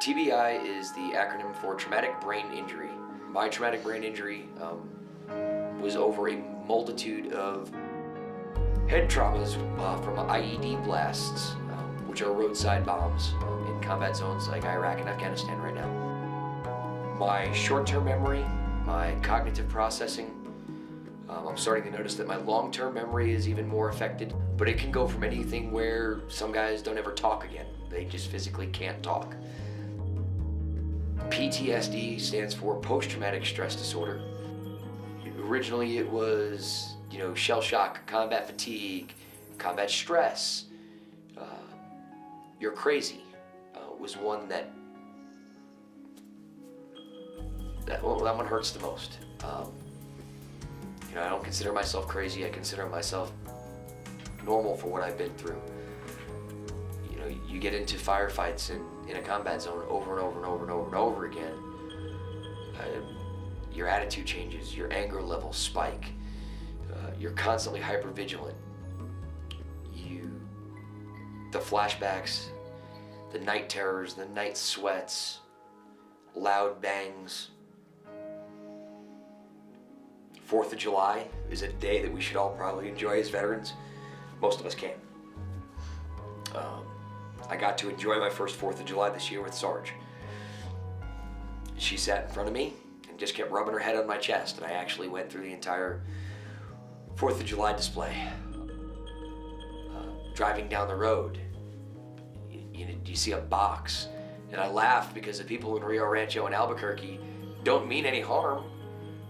TBI is the acronym for traumatic brain injury. My traumatic brain injury was over a multitude of head traumas from IED blasts, which are roadside bombs in combat zones like Iraq and Afghanistan right now. My short-term memory, my cognitive processing, I'm starting to notice that my long-term memory is even more affected, but it can go from anything where some guys don't ever talk again. They just physically can't talk. PTSD stands for post-traumatic stress disorder. Originally it was, shell shock, combat fatigue, combat stress. You're crazy was one that one hurts the most. I don't consider myself crazy. I consider myself normal for what I've been through. You get into firefights in a combat zone over and over and over and over and over again. Your attitude changes, your anger levels spike. You're constantly hypervigilant. The flashbacks, the night terrors, the night sweats, loud bangs. 4th of July is a day that we should all probably enjoy as veterans. Most of us can't. I got to enjoy my first 4th of July this year with Sarge. She sat in front of me and just kept rubbing her head on my chest, and I actually went through the entire 4th of July display. Driving down the road, you see a box, and I laughed because the people in Rio Rancho and Albuquerque don't mean any harm,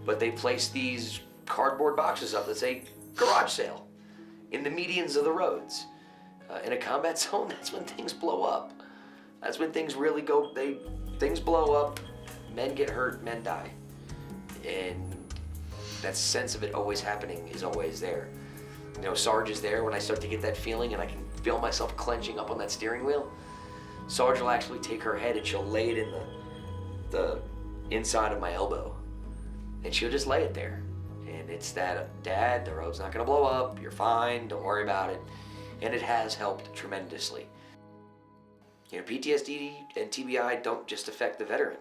but they place these cardboard boxes up that say garage sale in the medians of the roads. In a combat zone, that's when things blow up. That's when things really go, things blow up, men get hurt, men die. And that sense of it always happening is always there. Sarge is there when I start to get that feeling and I can feel myself clenching up on that steering wheel. Sarge will actually take her head and she'll lay it in the inside of my elbow. And she'll just lay it there. And it's that, Dad, the road's not gonna blow up, you're fine, don't worry about it. And it has helped tremendously. PTSD and TBI don't just affect the veteran.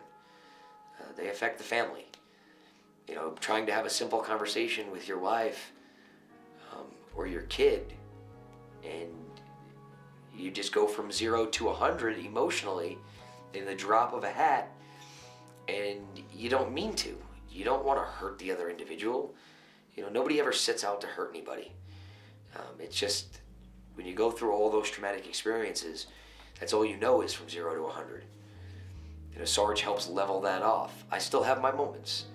They affect the family. Trying to have a simple conversation with your wife or your kid, and you just go from 0 to 100 emotionally in the drop of a hat, and you don't mean to. You don't want to hurt the other individual. Nobody ever sets out to hurt anybody. It's just, when you go through all those traumatic experiences, that's all you know is from 0 to 100. Sarge helps level that off. I still have my moments,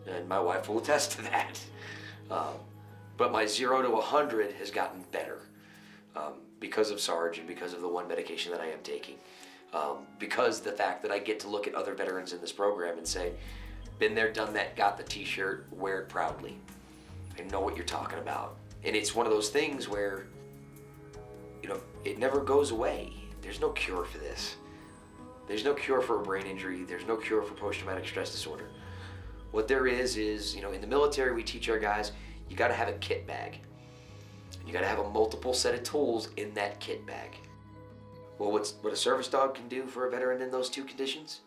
and my wife will attest to that. But my 0 to 100 has gotten better because of Sarge and because of the one medication that I am taking. Because the fact that I get to look at other veterans in this program and say, been there, done that, got the t-shirt, wear it proudly. I know what you're talking about. And it's one of those things where, it never goes away. There's no cure for this. There's no cure for a brain injury. There's no cure for post-traumatic stress disorder. What there is, in the military, we teach our guys, you gotta have a kit bag. You gotta have a multiple set of tools in that kit bag. Well, what a service dog can do for a veteran in those two conditions,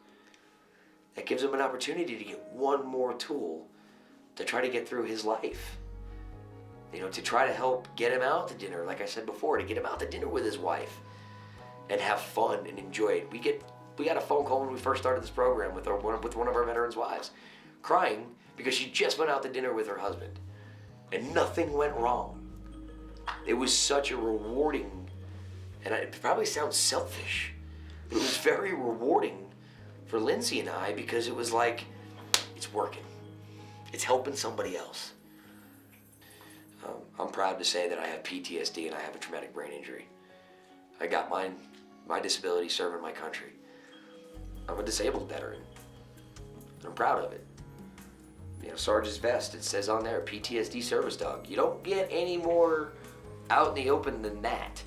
that gives him an opportunity to get one more tool to try to get through his life. To try to help get him out to dinner, like I said before, to get him out to dinner with his wife and have fun and enjoy it. We got a phone call when we first started this program with one of our veterans' wives, crying because she just went out to dinner with her husband and nothing went wrong. It was such a rewarding, and it probably sounds selfish, but it was very rewarding for Lindsay and I, because it was like, it's working. It's helping somebody else. I'm proud to say that I have PTSD and I have a traumatic brain injury. I got my disability serving my country. I'm a disabled veteran. I'm proud of it. Sarge's vest, it says on there, PTSD service dog. You don't get any more out in the open than that.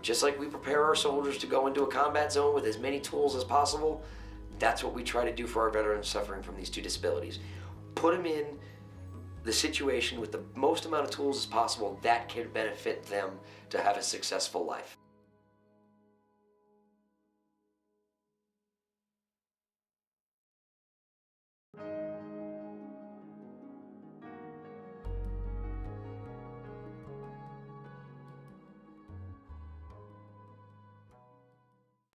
Just like we prepare our soldiers to go into a combat zone with as many tools as possible, that's what we try to do for our veterans suffering from these two disabilities. Put them in the situation with the most amount of tools as possible that can benefit them to have a successful life. you.